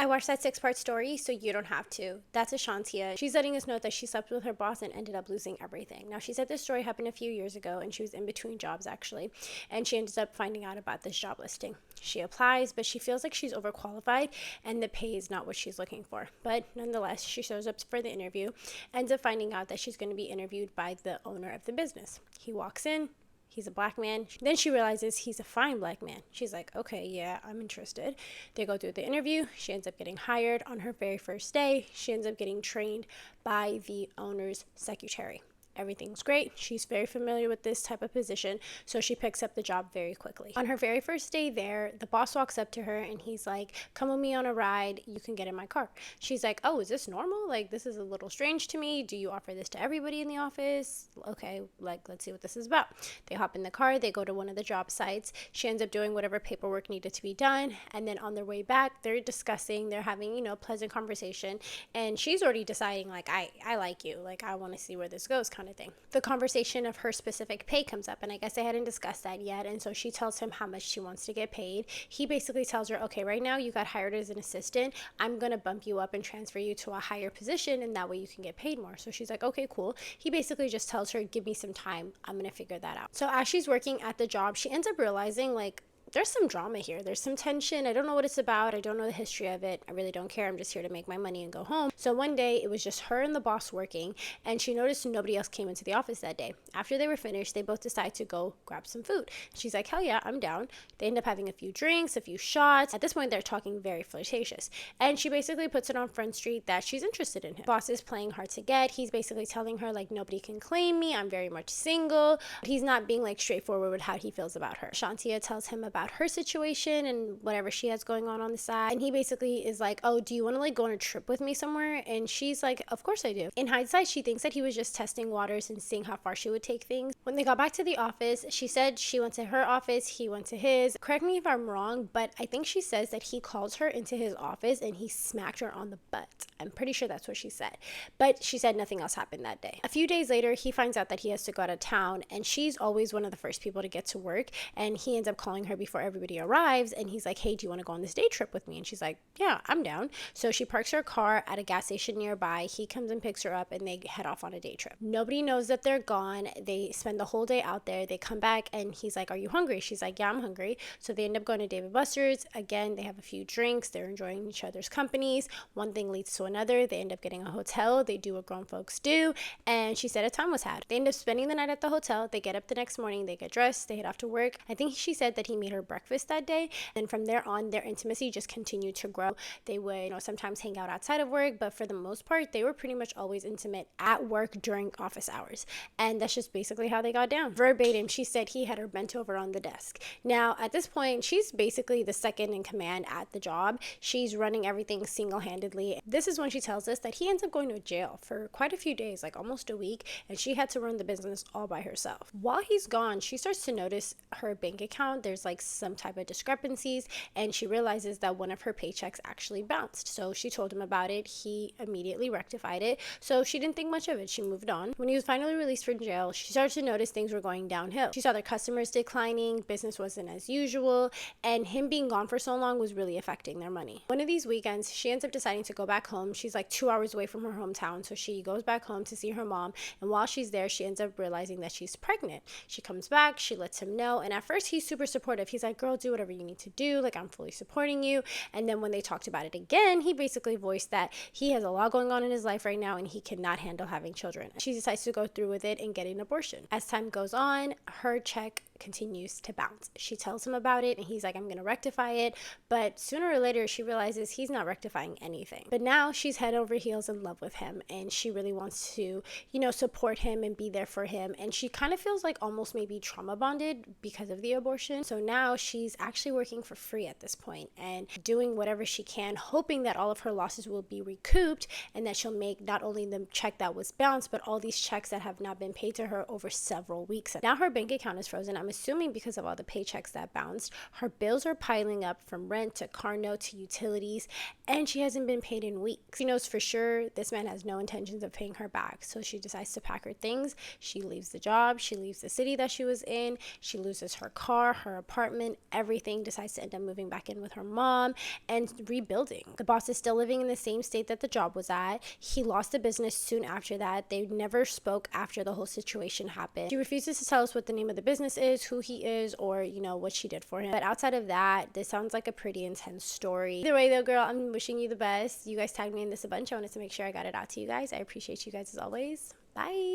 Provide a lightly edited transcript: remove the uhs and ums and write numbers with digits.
I watched that 6-part story, so you don't have to. That's Ashantia. She's letting us know that she slept with her boss and ended up losing everything. Now, she said this story happened a few years ago, and she was in between jobs, actually, and she ended up finding out about this job listing. She applies, but she feels like she's overqualified, and the pay is not what she's looking for. But nonetheless, she shows up for the interview, ends up finding out that she's going to be interviewed by the owner of the business. He walks in. He's a black man. Then she realizes he's a fine black man. She's like, okay, yeah, I'm interested. They go through the interview. She ends up getting hired on her very first day. She ends up getting trained by the owner's secretary. Everything's great. She's very familiar with this type of position, so she picks up the job very quickly. On her very first day there, the boss walks up to her and he's like, come with me on a ride. You can get in my car. She's like, oh, is this normal? Like, this is a little strange to me. Do you offer this to everybody in the office? Okay, like, let's see what this is about. They hop in the car. They go to one of the job sites. She ends up doing whatever paperwork needed to be done. And then on their way back, they're discussing, they're having, pleasant conversation. And she's already deciding, like, I like you. Like, I want to see where this goes, kind of thing. The conversation of her specific pay comes up, and I guess they hadn't discussed that yet, and so she tells him how much she wants to get paid. He basically tells her, okay, right now you got hired as an assistant. I'm going to bump you up and transfer you to a higher position, and that way you can get paid more. So she's like, okay, cool. He basically just tells her, give me some time. I'm going to figure that out. So as she's working at the job, she ends up realizing, like, there's some drama here. There's some tension. I don't know what it's about. I don't know the history of it. I really don't care. I'm just here to make my money and go home. So one day it was just her and the boss working, and she noticed nobody else came into the office that day. After they were finished, they both decide to go grab some food. She's like, hell yeah, I'm down. They end up having a few drinks, a few shots. At this point, they're talking very flirtatious. And she basically puts it on Front Street that she's interested in him. Boss is playing hard to get. He's basically telling her, like, nobody can claim me. I'm very much single. But he's not being, like, straightforward with how he feels about her. Shantia tells him about her situation and whatever she has going on the side, and he basically is like, oh, do you want to, like, go on a trip with me somewhere? And she's like, of course I do. In hindsight, she thinks that he was just testing waters and seeing how far she would take things. When they got back to the office, she said she went to her office, he went to his. Correct me if I'm wrong, but I think she says that he calls her into his office and he smacked her on the butt. I'm pretty sure that's what she said, but she said nothing else happened that day. A few days later, he finds out that he has to go out of town, and she's always one of the first people to get to work, and he ends up calling her before everybody arrives, and he's like, hey, do you want to go on this day trip with me? And she's like, yeah, I'm down. So she parks her car at a gas station nearby. He comes and picks her up, and they head off on a day trip. Nobody knows that they're gone. They spend the whole day out there. They come back, and he's like, are you hungry? She's like, yeah, I'm hungry. So they end up going to Dave & Buster's. Again, they have a few drinks. They're enjoying each other's companies. One thing leads to another. They end up getting a hotel. They do what grown folks do, and she said a time was had. They end up spending the night at the hotel. They get up the next morning. They get dressed. They head off to work. I think she said that he made her breakfast that day, and from there on, their intimacy just continued to grow. They would, sometimes hang out outside of work, but for the most part, they were pretty much always intimate at work during office hours, and that's just basically how they got down. Verbatim, she said he had her bent over on the desk. Now, at this point, she's basically the second in command at the job. She's running everything single-handedly. This is when she tells us that he ends up going to jail for quite a few days, like almost a week, and she had to run the business all by herself. While he's gone, she starts to notice her bank account. There's like some type of discrepancies, and she realizes that one of her paychecks actually bounced. So she told him about it. He immediately rectified it. So she didn't think much of it. She moved on. When he was finally released from jail, she started to notice things were going downhill. She saw their customers declining, business wasn't as usual, and him being gone for so long was really affecting their money. One of these weekends, she ends up deciding to go back home. She's like 2 hours away from her hometown, so she goes back home to see her mom, and while she's there, she ends up realizing that she's pregnant. She comes back, she lets him know, and at first he's super supportive. He's like, girl, do whatever you need to do, like, I'm fully supporting you. And then when they talked about it again, he basically voiced that he has a lot going on in his life right now and he cannot handle having children. She decides to go through with it and get an abortion. As time goes on, her check continues to bounce. She tells him about it, and he's like, I'm going to rectify it. But sooner or later, she realizes he's not rectifying anything. But now she's head over heels in love with him, and she really wants to, support him and be there for him. And she kind of feels like almost maybe trauma bonded because of the abortion. So now she's actually working for free at this point and doing whatever she can, hoping that all of her losses will be recouped and that she'll make not only the check that was bounced, but all these checks that have not been paid to her over several weeks. Now her bank account is frozen. I'm assuming because of all the paychecks that bounced, her bills are piling up from rent to car note to utilities, and she hasn't been paid in weeks. She knows for sure this man has no intentions of paying her back, so she decides to pack her things. She leaves the job, she leaves the city that she was in, she loses her car, her apartment, everything, decides to end up moving back in with her mom and rebuilding. The boss is still living in the same state that the job was at. He lost the business soon after that. They never spoke after the whole situation happened. She refuses to tell us what the name of the business is, who he is, or, you know, what she did for him. But outside of that, this sounds like a pretty intense story. Either way though, girl, I'm wishing you the best. You guys tagged me in this a bunch. I wanted to make sure I got it out to you guys. I appreciate you guys as always. Bye.